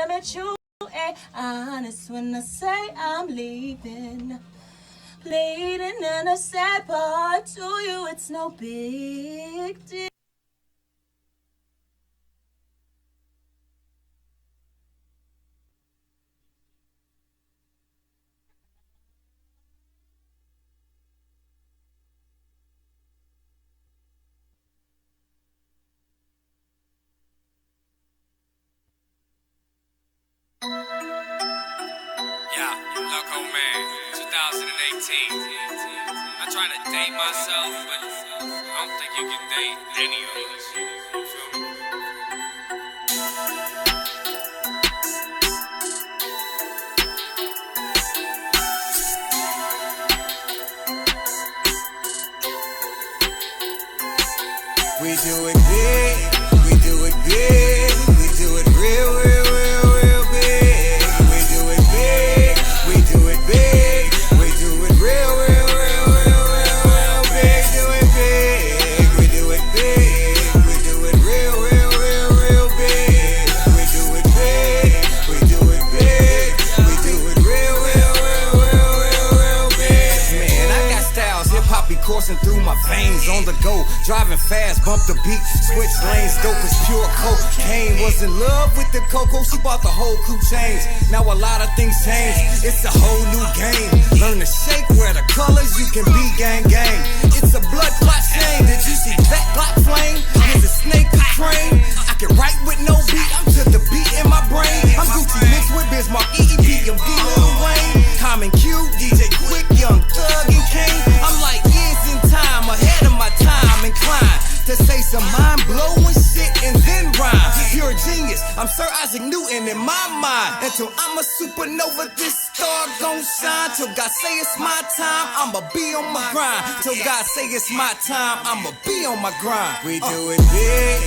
admit you ain't honest when I say I'm leaving. Bleeding in a sad part to you, it's no big deal. Yeah, Loco Man, 2018. I'm trying to date myself, but I don't think you can date any of us. You feel me? We do it big, we do it big, we do it real, real, real, real big. We do it big, we do it big, we do it real, real, real, real, real, real big. Do it big, we do it big, we do it real, real, real, real big. We do it big, we do it big, we do it real, real, real, real, real, real big. Man, I got styles, hip-hop be coursing through my veins. On the go, driving fast, bump the beat, switch lanes, dope is pure cocaine. Was in love with the cocoa, she bought the whole crew change. Now a lot of things change, it's a whole new game. Learn to shake, wear the colors, you can be gang gang. It's a blood clot shame, did you see that black flame? Is a snake to train? I can write with no beat, I'm to the beat in my brain. I'm Gucci mixed with Bismarck, EEP, I'm D Lil Wayne. Common Q, DJ Quick, Young Thug and Kane. I'm like years in time, ahead of my time, inclined to say some mind-blowing shit and then rhyme. You're a genius, I'm Sir Isaac Newton in my mind. Until I'm a supernova, this star gon' shine. Till God say it's my time, I'ma be on my grind. Till God say it's my time, I'ma be on my grind. We do it big,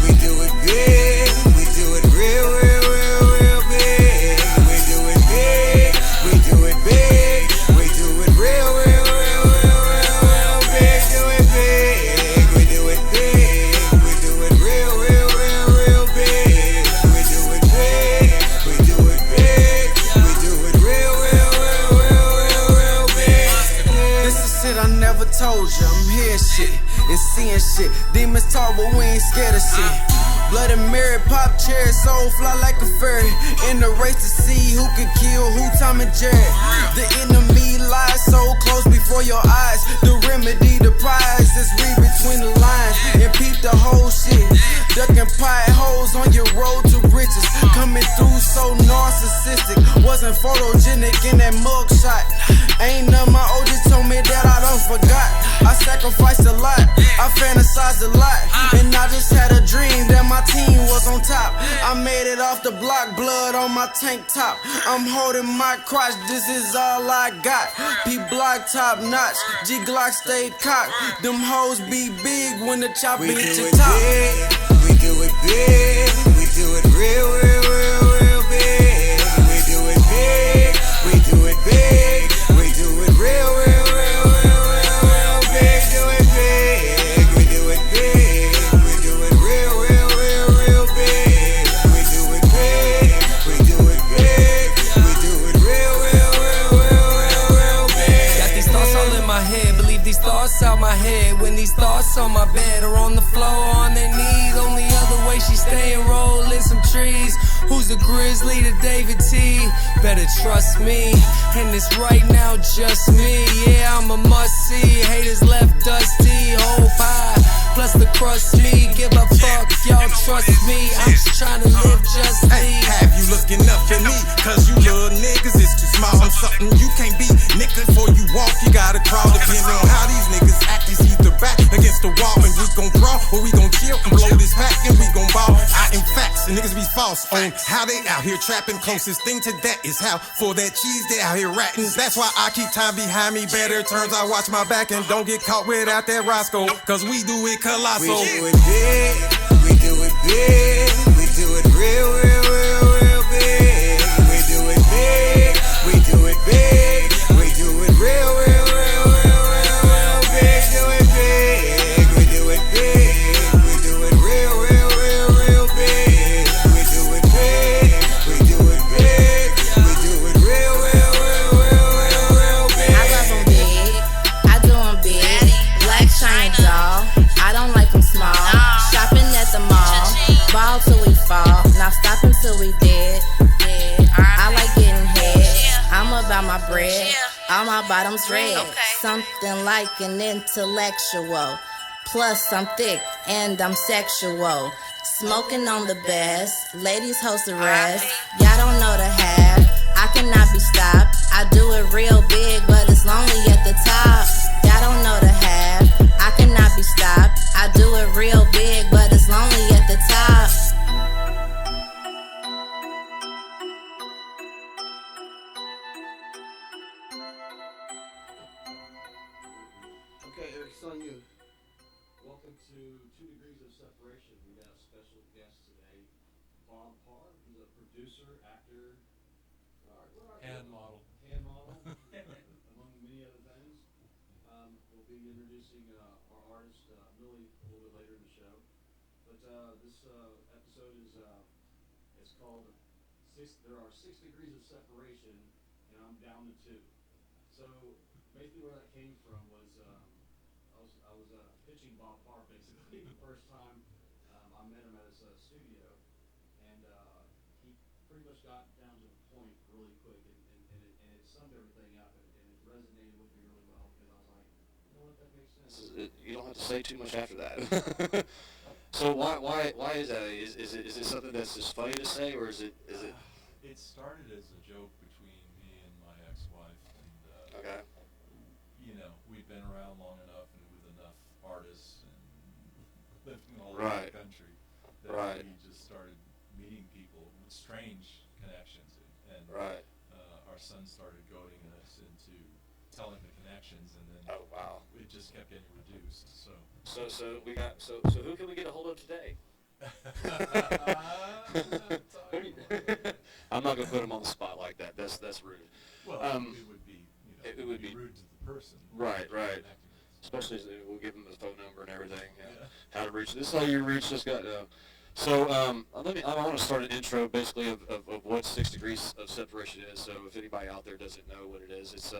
we do it big, we do it real, real, real, real big. We do it big, we do it big, we do it real, real, real, real, real, real big. Do it big, we do it big, we do it real, real, real, real big. We do it big, we do it big, we do it real, real, real, real, real, real big. This is shit I never told you. I'm hearing shit and seeing shit. Demons talk, but we ain't scared of shit. Blood and Mary, pop cherry, soul fly like a fairy. In the race to see who can kill who, Tom and Jerry. The enemy lies so close before your eyes. The remedy, the prize is read between the lines and peep the whole shit. Ducking potholes on your road to riches. Coming through so narcissistic. Wasn't photogenic in that mug shot. Ain't none my OGs told me that I done forgot. I sacrificed a lot, I fantasized a lot. And I just had a dream that my team was on top. I made it off the block, blood on my tank top. I'm holding my crotch, this is all I got. P block top notch, G Glock stayed cocked. Them hoes be big when the chopper We hit do your it top. big, we do it big, we do it real, real, real, real big. We do it big, we do it big, we do it real, real, real, real, real, real big. Do it big, we do it big, we do it real, real, real, real big. We do it big, we do it big, we do it real, real, real, real, real, real big. Got these thoughts all in my head, believe these thoughts out my head. When these thoughts on my bed or on the floor on their knees, only other way she staying rolling some trees. Who's the grizzly to David T? Better trust me, and it's right now just me. Yeah, I'm a must-see, haters left dusty, whole pie, plus the crust me. Give a fuck, y'all trust me, I'm just trying to live just Hey, me. have you looking up at me? Cause you little niggas is too small. I'm something you can't be. Nigga, before you walk, you gotta crawl. Depending on how these niggas act, is either back against the wall and we gon' brawl, or we gon' chill and blow this pack and we gon' ball. I am facts and niggas be false on how they out here trapping. Closest thing to that is how for that cheese they out here ratting. That's why I keep time behind me. Better turns I watch my back and don't get caught without that Roscoe. Cause we do it We colossal. do it big, we do it big, we do it real, real, real, real big. We do it big, we do it big, we do it real, real, real, real, real, real big. Do it big, we do it big, we do it real, real, real, real big. We do it big, we do All my bottoms red, something like an intellectual. Plus, I'm thick and I'm sexual. Smoking on the best, ladies host the rest. Y'all don't know the half, I cannot be stopped. I do it real big, but it's lonely at the top. Y'all don't know the half, I cannot be stopped. I do it real big, but it's lonely at the top. Okay, Eric, it's on you. Welcome to 2 Degrees of Separation. We got a special guest today, Bob Parr. He's a producer, actor, Hand model. hand model, among many other things. We'll be introducing our artist, Milli, a little bit later in the show. But this episode is called There Are 6 Degrees of Separation, and I'm down to 2. So basically where that came from was I was pitching Bob Parr basically the first time I met him at his studio, and he pretty much got down to the point really quick, and it summed everything up, and it resonated with me really well because I was like, you know what, that makes sense. You don't have to say too much after that. So why is that? Is it something that's just funny to say, or is it? It started as a joke between me and my ex-wife, and Okay. you know, we'd been around long enough and with enough artists and living all over Right. the country that Right. we just started meeting people with strange connections, and Right. Our son started goading us into telling the connections, and then Oh wow. it just kept getting reduced. So So who can we get a hold of today? I'm not gonna put him on the spot like that. That's rude. Well, Um, it would be, it would be rude to the person. Right, right. connecting us. Especially we'll give him the phone number and everything. Yeah. How to reach. This is how you reach this guy. So I want to start an intro basically of what 6 degrees of separation is. So if anybody out there doesn't know what it is, it's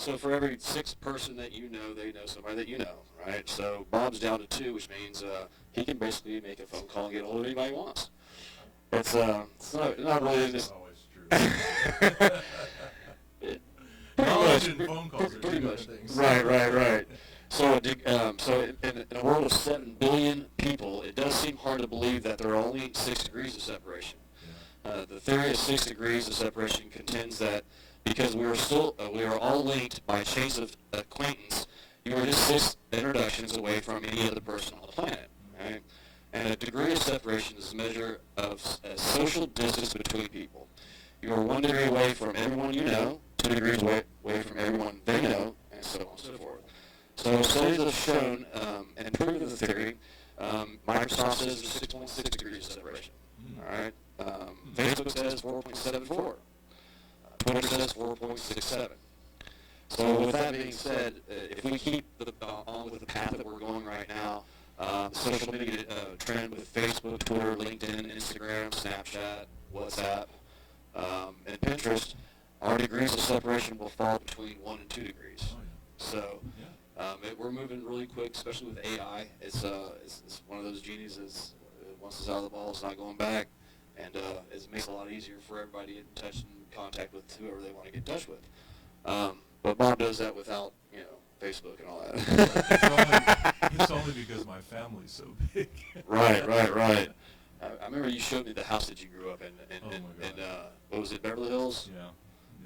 so for every 6th person that you know, they know somebody that you know, right? So Bob's down to 2, which means he can basically make a phone call and get a hold of anybody he wants. It's not really That's just always true. pretty Knowledge much. and phone calls are Pretty two much. different things. Right. So in a world of 7 billion people, it does seem hard to believe that there are only 6 degrees of separation. The theory of 6 degrees of separation contends that because we are all linked by chains of acquaintance, you are just 6 introductions away from any other person on the planet, right? And a degree of separation is a measure of social distance between people. You are 1 degree away from everyone you know, 2 degrees away from everyone they know, and so on and so forth. So studies have shown and proven the theory. Microsoft says there's 6.6 degrees of separation. All right. Facebook says 4.74. Twitter says 4.67. So with that being said, if we keep on with the path that we're going right now, social media trend with Facebook, Twitter, LinkedIn, Instagram, Snapchat, WhatsApp, and Pinterest, our degrees of separation will fall between 1 and 2 degrees. Oh, yeah. So Yeah. we're moving really quick, especially with AI. It's one of those genies that's once it's out of the ball, it's not going back, and it makes it a lot easier for everybody to get in touch and contact with whoever they want to get in touch with. But Bob does that without, Facebook and all that. It's only because my family's so big. Right. I remember you showed me the house that you grew up in, Oh my God. what was it, Beverly Hills? Yeah.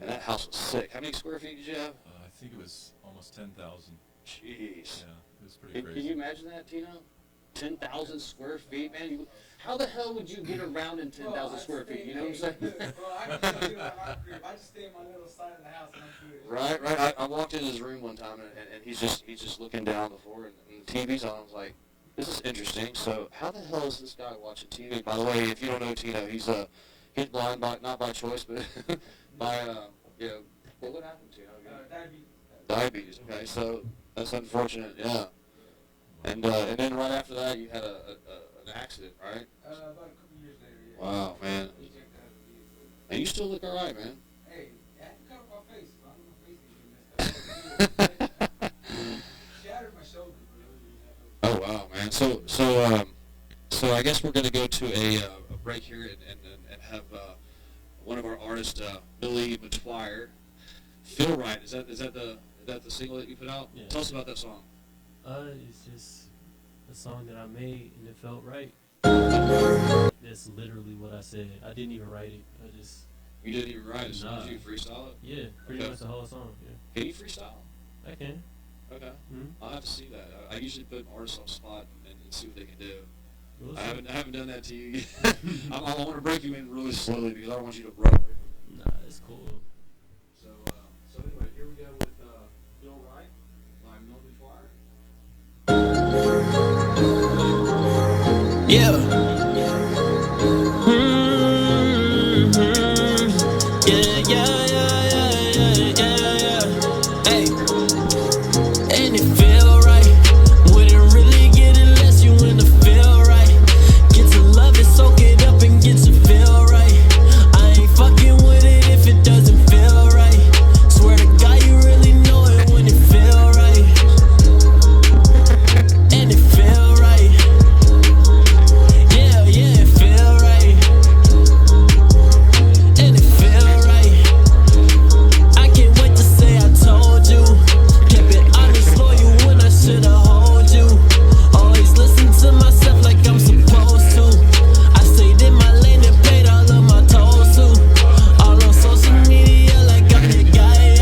And that house was sick. How many square feet did you have? I think it was almost 10,000. Jeez. Yeah, it was pretty Can crazy. you imagine that, Tino? 10,000 square feet, man. How the hell would you get around in 10,000 square feet? You know what I'm saying? Well, I can tell you about my crib. I just stay in my little side of the house and I'm good. Right. I walked in his room one time and he's just looking down the floor and the TV's on. I was like, this is interesting. So how the hell is this guy watching TV? By the way, if you don't know Tino, he's blind not by choice, but by what happened to him? Diabetes. Okay, so that's unfortunate. Yeah. And then right after that, you had an accident, right? About a couple years later, yeah. Wow, man. We checked out the vehicle. And you still look all right, man. Hey, I had to cover my face. My face is messed up. Shattered my shoulder, bro. Oh wow, man. So I guess we're gonna go to a break here and have one of our artists, Milli Metoyer, Feel Right. Is that the single that you put out? Yeah. Tell us about that song. It's just a song that I made and it felt right. That's literally what I said. I didn't even write it. You didn't even write it, so Nah. did you freestyle it? Yeah, pretty much the whole song. Yeah. Can you freestyle? I can. Okay. Mm-hmm. I'll have to see that. I usually put artists on the spot and see what they can do. We'll I see. haven't done that to you yet. I want to break you in really slowly because I don't want you to run away from it. Nah, it's cool. So anyway, here we go with Feel Right by Milli Fire. Yeah. Yeah. Hey. And it feel right. Wouldn't really get it unless you in the feel right. Get to love it, soak it up and get to feel right. I ain't fucking with it if it doesn't feel right. Swear to God you really know it when it feel right. And it feel right. Yeah, it feel right. And it feel right. I can't wait to say I told you. Kept it honest, loyal when I should've hold you. Always listen to myself like I'm supposed to. I stayed in my lane and paid all of my tolls too. All on social media like I'm the guy.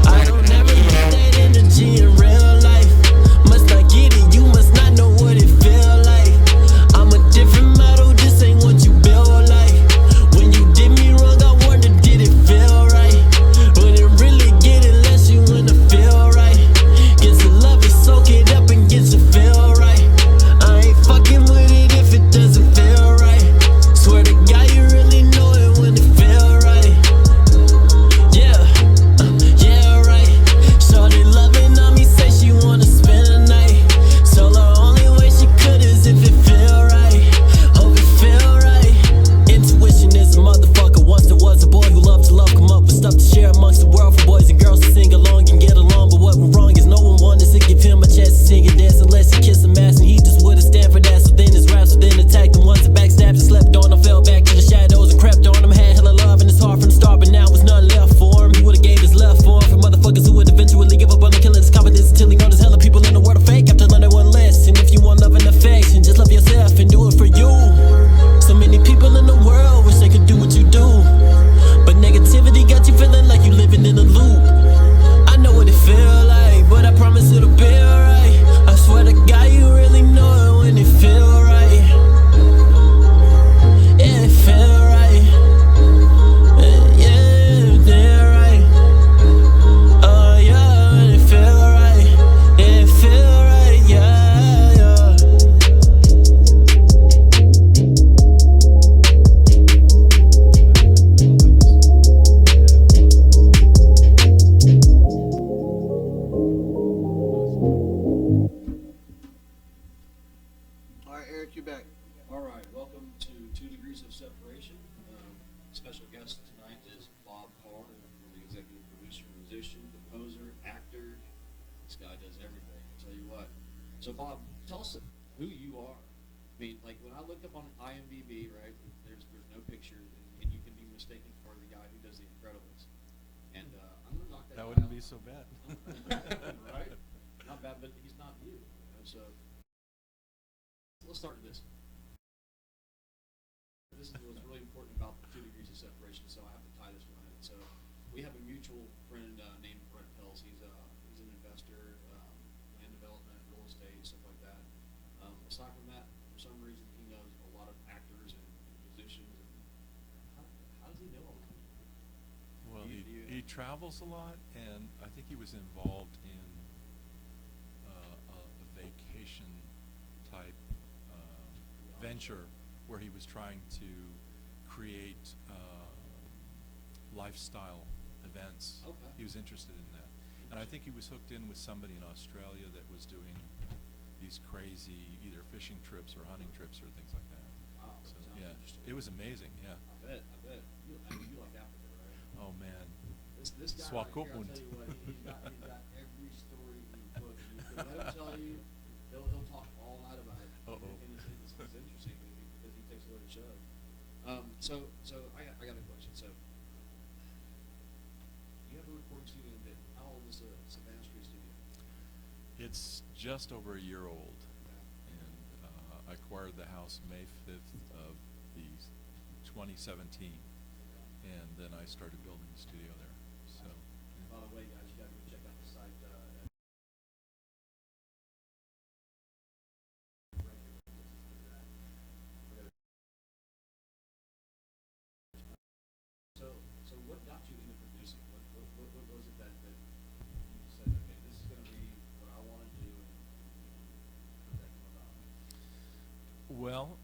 I don't ever get that energy in real life. Must not get it, you must not know what it feel like. I'm a different model, this ain't what you build like. When you did me wrong, I wonder did it feel right. Wouldn't really get it unless you in the feel right. Get to love it, soak it up and get to feel right. I ain't fucking with it if it doesn't feel right. Swear to God you really know it when it feel right. Yeah, right. Shorty loving on me, say she wanna spend the night. So the only way she could is if it feel right. Hope it feel right. Intuition is a motherfucker. Once there was a boy who loved to love, come up with stuff to share amongst the world for boys and girls to sing along and get along. But what went wrong is no one wanted to give him a chance to sing and dance unless he kissed a mask, and he just wouldn't stand for that. So then his raps would then attack them once and backstabbed and slept on him, fell back to the shadows and crept on him. Had hella love in his heart from the start, but now was none left for him. He would've gave his left for him for motherfuckers who would eventually give up on him, killing his confidence until he noticed hella people in the world are fake. After learning one lesson, if you want love and affection, just love yourself and do it for you. So many people in the world wish they could do what you do, but negativity got you feeling like you living in a loop. I know what it feel like, but I promise it'll be alright. I swear to God you really know it when it feel right. Yeah, it feel right. Yeah, right. Oh yeah, when it feel right. Yeah, it feel right. Yeah. All right, Eric, you back. All right, welcome to 2 Degrees of Separation. Special guest tonight is Bob Parr, the executive producer, musician, composer, actor. This guy does everything, I'll tell you what. So Bob, tell us who you are. I mean, like when I look up on IMDb, right, there's no picture, and you can be mistaken for the guy who does The Incredibles. And I'm going to knock that That guy wouldn't out. be so bad. Right? Not bad, but he's not you. So let's start with this. This is what's really important about 2 Degrees of Separation, so I have to tie this one in. So we have a mutual friend named Brent Pels. He's an investor, land development, real estate, stuff like that. Aside from that, for some reason, he knows a lot of actors and musicians. And how does he know all that? Well, he travels a lot, and I think he was involved in a vacation type venture where he was trying to create lifestyle events. Okay. He was interested in that. And I think he was hooked in with somebody in Australia that was doing these crazy either fishing trips or hunting trips or things like that. Wow, So sounds yeah, interesting. it was amazing. Yeah. I bet. You like Africa, right? Oh man. This guy right here, I'll Swakopmund. tell you what, he's got every story in the book. And you can let him tell you, he'll talk all night about it. Uh-oh. And it's interesting because he takes away the show. So I got a question. So you who recorded you, and how old is the Savannah Street studio? It's just over a year old, and I acquired the house May 5th of the 2017, and then I started building the studio there. So. By the way, guys, you got to go check out the site. So what got you into producing? What was it that you said, okay, this is going to be what I want to do, and how did that come about? Well,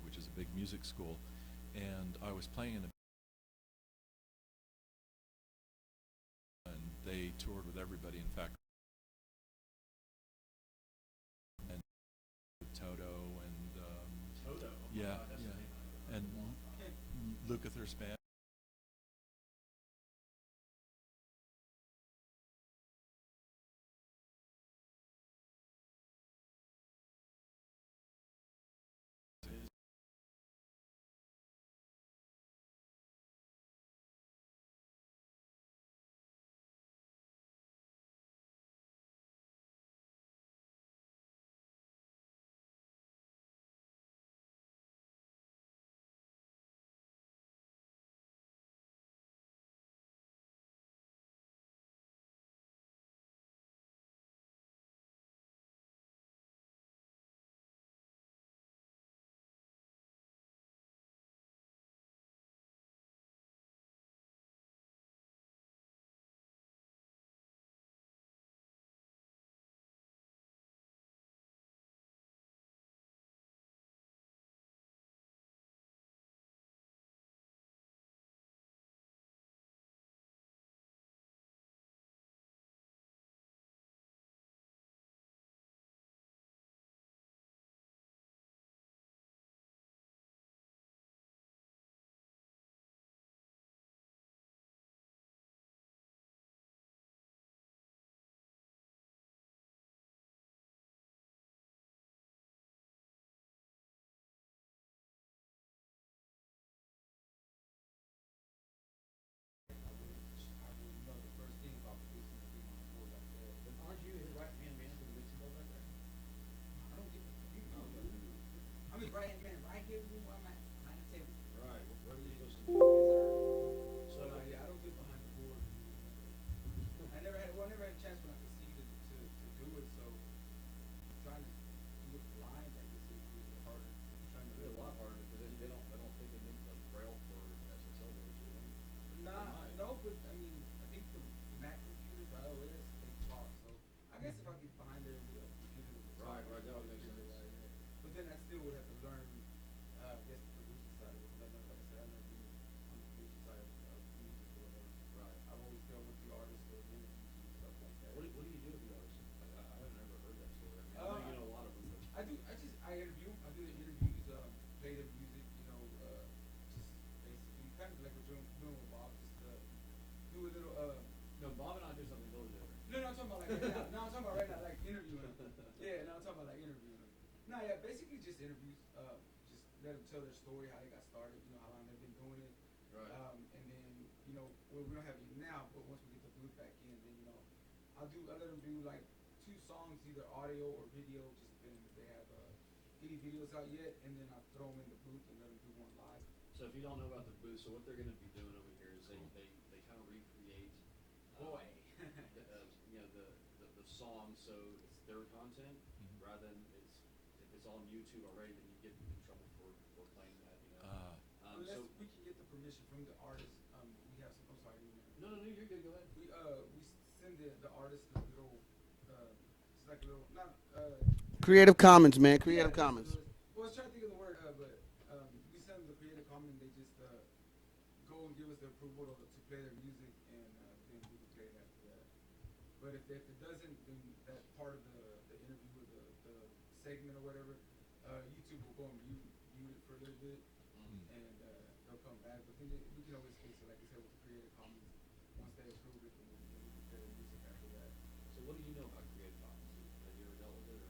which is a big music school, and I was playing in a and they toured with everybody. In fact, and Toto and Toto. Oh my yeah, God, that's yeah, the name I've heard and for a long time. Lukather's band. But aren't you his right-hand man for the mixing board right there? I don't get it. I'm his right hand man right here with me where I'm at, behind the table. Right. Where are you supposed to be? So yeah, I don't get behind the board. I never had a chance when I could see to do it. So trying to do it blind, I guess it was harder. Trying to It's a lot harder because they don't think they need like braille for SSL words, do they? No, but I mean, I think the Mac computers, the iOS, they talk. So I guess if I get behind there and do a computer, Right, that would make sense. But then I still would have to learn, I guess, the producer side of it. Because like I said, I've never been on the producer side of music or whatever. Right. I've always dealt with the artists or the interviews and stuff like that. What do you do with the artists? I haven't ever heard that story. I mean, I know you know a lot of them, but I interview. I do the interviews, play their music, just basically kind of like we're doing with Bob, just do a little. no, Bob and I do something totally different. No, I'm talking about like right now. No, I'm talking about right now, like interviewing. Yeah, no, I'm talking about like interviewing. No, yeah, basically just interviews. Just let them tell their story, how they got started, how long they've been doing it. Right. And then, well, we don't have it now, but once we get the booth back in, then I let them do like 2 songs, either audio or video, just depending if they have any videos out yet, and then I throw them in the booth and let them do one live. So if you don't know about the booth, so what they're going to be doing over here is they kind of recreate the song, so it's their content rather than if it's on YouTube already, then you get in trouble for playing that. Unless we can get the permission from the artist. We have some. I'm sorry. No, you're good. Go ahead. We send the artist a little. It's like a little Creative Commons, man. Creative Commons. Well, I was trying to think of the word, but we send them the Creative Commons. They just go and give us the approval to play their music, and then we can play it after that. But if it doesn't, then that part of the interview or the segment or whatever, YouTube will go and mute it for a little bit, and they'll come back. But then we can always fix it, like I said, with the Creative Commons. Once they approve it, then we can play their music after that. So what do you know about Creative Commons? Have you ever dealt with it?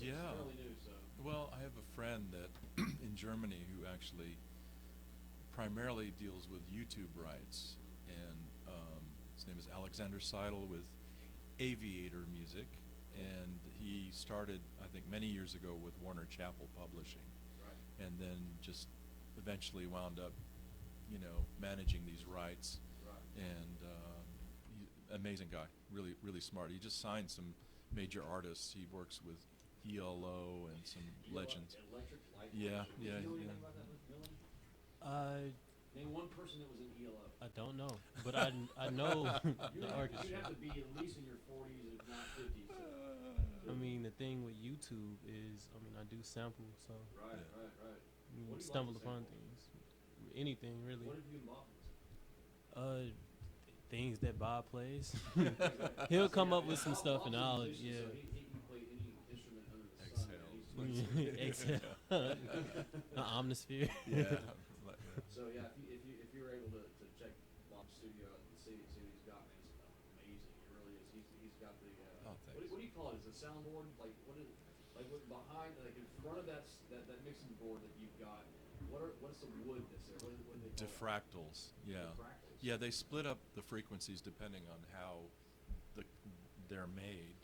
Yeah. It's fairly new, so. Well, I have a friend that in Germany who actually primarily deals with YouTube rights, and his name is Alexander Seidel with Aviator Music, and he started, I think, many years ago with Warner Chappell Publishing, and then just eventually wound up, managing these rights, and amazing guy, really, really smart. He just signed some major artists. He works with ELO and some legends. Electric Light. Yeah. Do you know anything about that, Milli? Name one person that was in ELO. I don't know, but I know the orchestra. You'd have to be at least in your 40s, if not 50s. I mean, the thing with YouTube is, I do sample, so Right. you What do you stumble like to upon sample? things, anything really. What have you bought? Things that Bob plays. He'll come up with some stuff, and I'll So he can play any instrument under the sun. Exhale. An omnisphere. Yeah. So yeah, if you're able to check Bob's studio out and see what he's got, man, it's amazing. It really is. He's got the what do you call it? Is it a soundboard? Like what behind, like in front of that mixing board that you've got? What's the wood that's there? What do they call Diffractals. Yeah. Diffractals. Yeah, they split up the frequencies depending on how they're made.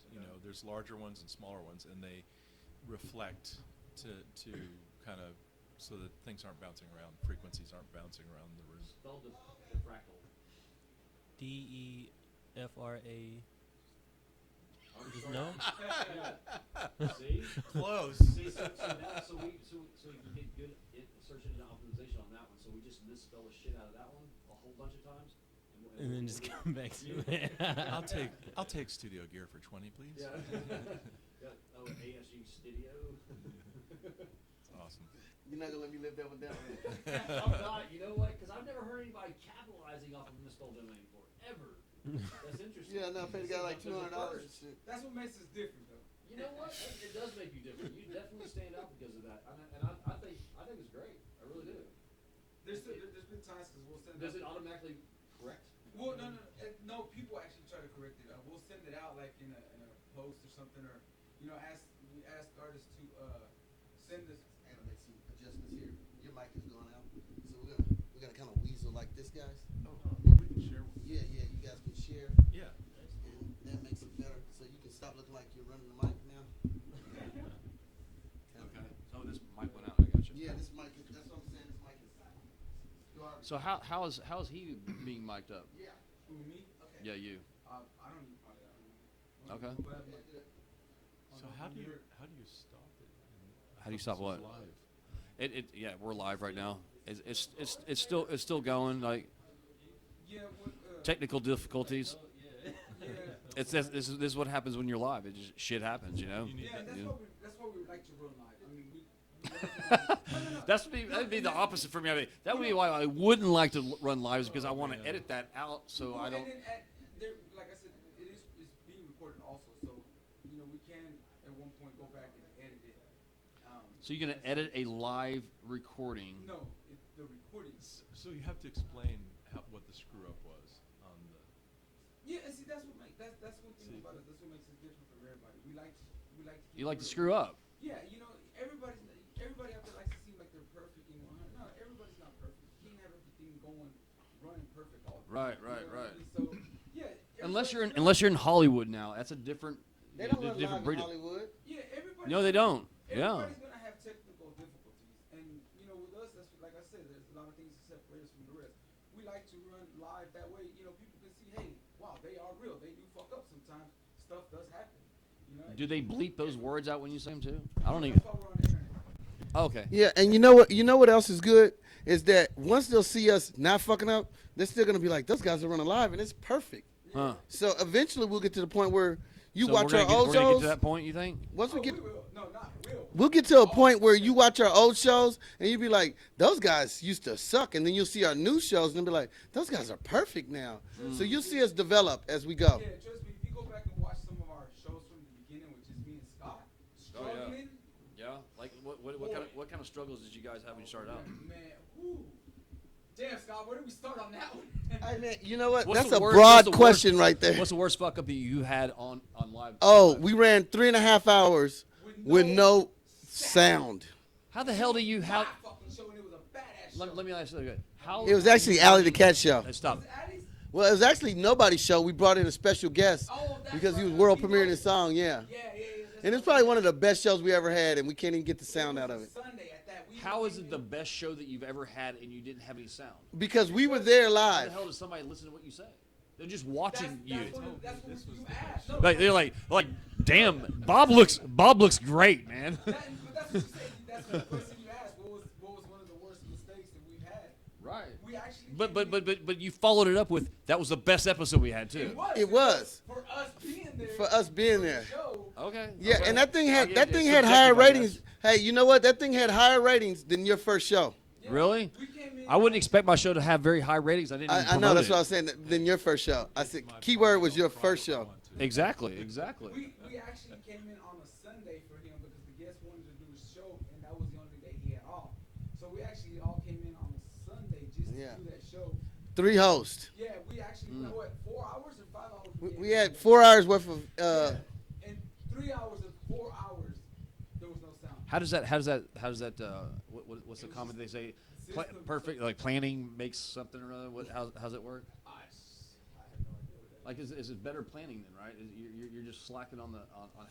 There's larger ones and smaller ones, and they reflect to kind of so that things aren't bouncing around, frequencies aren't bouncing around the room. Spell diffractal. DEFRA. No. See? Close. See, so we can get good search engine optimization on that one. So we just misspell the shit out of that one a whole bunch of times, and then just come back to it. I'll take studio gear for 20, please. Yeah. ASU Studio. It's awesome. You're not gonna let me live that one down. I'm not. You know what? Because I've never heard anybody capitalizing off of a misspelled domain before, ever. That's interesting. Yeah, no, I paid the guy like $200. That's what makes us different, though. You know what? It does make you different. You definitely stand out because of that, and I think it's great. I really do. There's been times because we'll send. Does it automatically correct? Well, no. People actually try to correct it. We'll send it out like in a post or something, or we ask artists to send us. And I'll make some adjustments here. Your mic is going out, so we're gonna kind of weasel like this, guys. Oh, we can share. Yeah, you guys can share. Yeah. And that makes it better, so you can stop looking like you're running the mic now. Okay. Oh, this mic went out. I got you. Yeah, this mic is. That's what I'm saying. This mic is. So how is he being mic'd up? Yeah. Who, me? Okay. Yeah, you. I don't even probably. I don't know. Okay. So how do you stop it? How do you stop what? Live? Yeah, we're live right now. It's still going. Like Yeah. technical difficulties. Yeah. This is what happens when you're live. It just shit happens, you know. Yeah, that's You why know? that's why we like to run live. I mean, That'd be the opposite for me. I mean, that would be why I wouldn't like to run lives because I want to edit that out so I don't. And then like I said, it's being recorded also, so we can at one point go back and edit it. So you're gonna edit a live recording? No, the recording. So you have to explain what the screw up was on the. Yeah, and see that's one thing about us. That's what makes us different from everybody. We like to. You like to screw up? Yeah, everybody out there likes to seem like they're perfect and 100. No, everybody's not perfect. You can't have everything running perfect all the time. Right. So yeah. Unless you're in Hollywood now, that's a different. They don't run different live in breed. Hollywood. Yeah, everybody. No, they don't. Yeah. Everybody's gonna have technical difficulties, and with us, that's like I said, there's a lot of things that separate us from the rest. We like to run live that way. People can see, hey, wow, they are real. They do fuck up sometimes. Stuff does happen. Do they bleep those words out when you say them too? I don't That's even. why we're on the internet. Okay. Yeah, and you know what? You know what else is good is that once they'll see us not fucking up, they're still gonna be like, those guys are running live, and it's perfect. Huh. So eventually we'll get to the point where you So watch we're our gonna old get shows. to that point, you think? Once we get, We will. No, not will. we'll get to a point where you watch our old shows and you be like, those guys used to suck, and then you'll see our new shows and be like, those guys are perfect now. So you'll see us develop as we go. Yeah, trust me. If you go back and watch some of our shows from the beginning, which is me and Scott struggling. Yeah. Like what kind of struggles did you guys have when you started out? Man, whoo. Damn, Scott, where did we start on that one? I mean, you know what? What's That's the a worst- broad what's the question worst- right there. What's the worst fuck up you had on live? Oh, live? we ran 3.5 hours with no sound. How the hell do you My have? fucking show, and it was a badass let me ask you again. How It was actually Allie the Cat show. Stop. Well, it was actually nobody's show. We brought in a special guest because he was world premiering his song. Yeah. And it's probably one of the best shows we ever had, and we can't even get the sound out of it. How is it the best show that you've ever had and you didn't have any sound? Because we were there How live. the hell does somebody listen to what you say? They're just watching you. That's what you asked. Like, they're like, damn, Bob looks great, man. But that's what you said. That's the question you asked. What was one of the worst mistakes that we've had? Right. We actually. But you followed it up with that was the best episode we had too. It was. For us being there. For us being there. Okay. Yeah, okay. and that thing had Yeah, higher subjective, I ratings. guess. Hey, you know what? That thing had higher ratings than your first show. Really? I wouldn't expect my show to have very high ratings. I didn't. Even I know, that's promote what I was saying. Than your first show. I said keyword was your first show. Exactly. We actually came in on a Sunday for him because the guest wanted to do a show, and that was the only day he had off. So we actually all came in on a Sunday just to do that show. 3 hosts. Yeah, we actually what 4 hours or 5 hours? We had 4 hours worth of. And 3 hours of 4 hours, there was no sound. How does that? What's the comment they say? Perfect. Like planning makes something or other. How's it work? I have no idea what that Like is it better planning then, right? You're just slacking on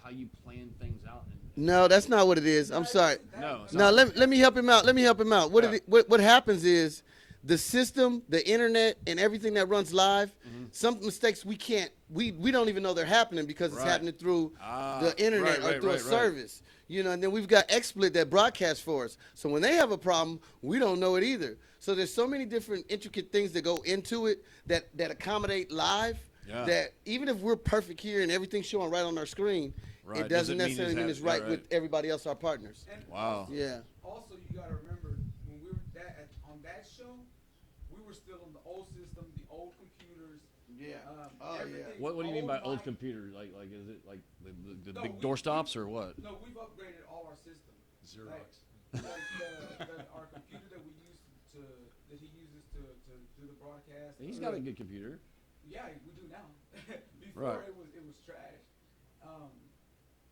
how you plan things out. No, that's not what it is. I'm sorry. No. No, let me help him out. What happens is the system, the internet, and everything that runs live. Some mistakes we don't even know they're happening because it's happening through the internet or through a service. You know, and then we've got XSplit that broadcasts for us. So when they have a problem, we don't know it either. So there's so many different intricate things that go into it that accommodate live. Yeah. That even if we're perfect here and everything's showing right on our screen, it doesn't necessarily mean it's right with everybody else, our partners. And wow. Yeah. Also, you got to remember when we were on that show, we were still on the old system, the old computers. Yeah. What do you mean by old computer? Like is it like the big door stops or what? No, we've upgraded all our systems. Xerox. Our computer that we use that he uses to do the broadcast. He's got a good computer. Yeah, we do now. Before Right. it was trash.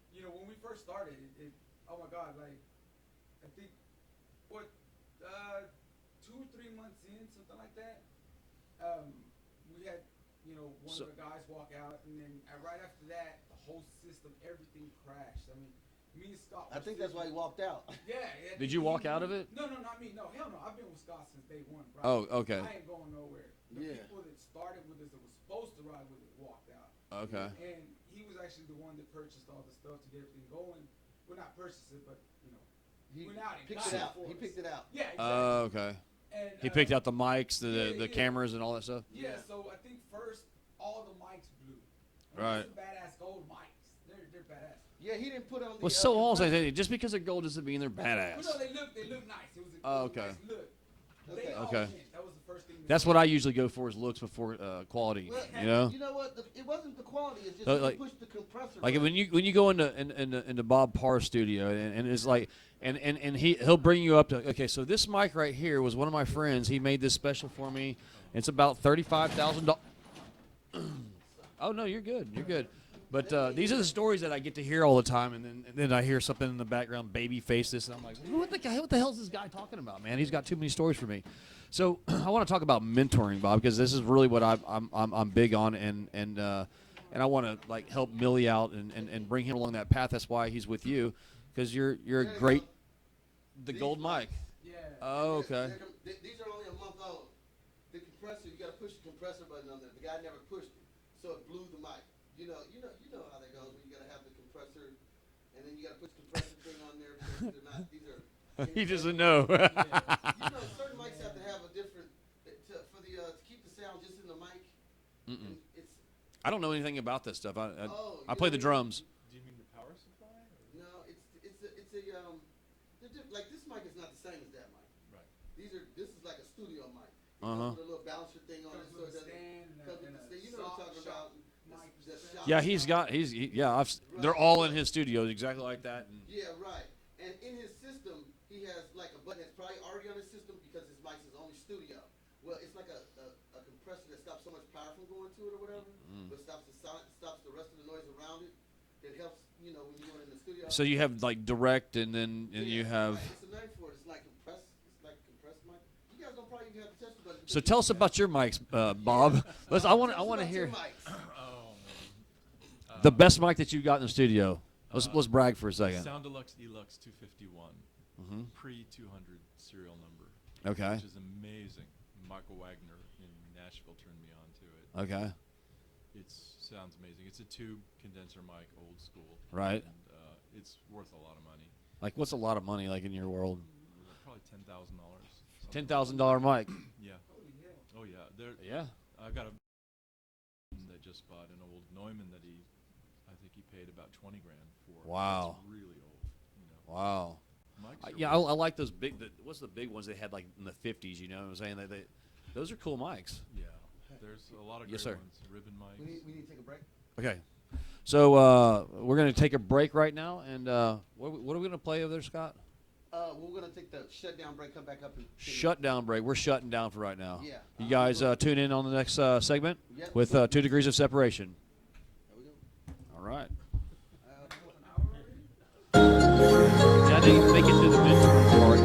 You know, when we first started, oh my God, like I think 2 or 3 months in, something like that. We had one of the guys walk out, and then right after that, the whole system, everything crashed. I mean, me and Scott. I think that's why he walked out. Yeah. Did you walk out of it? No, not me. No, hell no. I've been with Scott since day one, bro. Oh, okay. I ain't going nowhere. The people that started with us that was supposed to ride with it walked out. Okay. And he was actually the one that purchased all the stuff to get everything going. Well, not purchased it, but He went out and picked got it out. for He us. picked it out. Yeah, exactly. Oh, okay. And, He picked out the mics, the cameras, and all that stuff. Yeah, so I think first all the mics blew. Right. Some badass gold mics. They're badass. Yeah, he didn't put on the. Well, so also just because they're gold doesn't mean they're badass. Well, no, they look nice. It was a Okay. nice look. Okay. They all Okay. went. That was the first thing. That's what I usually go for is looks before quality. Well, You know. You know what? It wasn't the quality. It's just So, you like- push the compressor. Like button. when you go into Bob Parr studio and it's like and he'll bring you up to okay, so this mic right here was one of my friends. He made this special for me. It's about $35,000. Oh no, you're good. You're good. But these are the stories that I get to hear all the time, and then I hear something in the background, baby face this, and I'm like, what the hell is this guy talking about, man? He's got too many stories for me. So I want to talk about mentoring, Bob, because this is really what I'm big on, and I want to like help Milli out and bring him along that path. That's why he's with you, because you're a great gold mic. Yeah. Oh, okay. These are only a month old. The compressor, you got to push the compressor button on there. The guy never pushed it, so it blew the mic. You know how that goes when you got to have the compressor, and then you got to put the compressor thing on there. Because they're not. These are. He doesn't know. Yeah. You know, certain mics have to have a different to keep the sound just in the mic. Mm-mm. It's. I don't know anything about this stuff. I you play the know, drums. Do you mean the power supply? Or? No, like this mic is not the same as that mic. Right. This is like a studio mic. Uh-huh. With a little balancer thing on it, so it doesn't. You know what I'm talking about? Yeah, they're all in his studio exactly like that. And Yeah, right. And in his system, he has like a button that's probably already on his system because his mic's his only studio. Well, it's like a compressor that stops so much power from going to it or whatever, but stops the rest of the noise around it. That helps, when you're going in the studio. so you have like direct, and then you have. Right. It's a name for it. It's like compressed mic. So tell us about your mics, Bob. I want to hear the best mic that you got in the studio. Let's brag for a second. Sound Deluxe Elux 251, pre-200 serial number. Okay. Which is amazing. Michael Wagner in Nashville turned me on to it. Okay. It sounds amazing. It's a tube condenser mic, old school. Right. And it's worth a lot of money. Like, what's a lot of money like in your world? Probably $10,000. $10,000 mic. Yeah. Oh yeah. Yeah. I got a that just bought an old Neumann that I think he paid about $20,000 for. Wow. It's really old. You know. Wow. Yeah, I like those big. What's the big ones they had like in the 50s? You know what I'm saying? Those are cool mics. Yeah. There's a lot of great ones. Ribbon mics. We need to take a break. Okay. So we're going to take a break right now, and what are we going to play over there, Scott? We're going to take the shutdown break, come back up. And Shutdown break. We're shutting down for right now. Yeah. You guys tune in on the next segment with 2 Degrees of Separation. There we go. All right. Yeah, I didn't make it to the mentor part.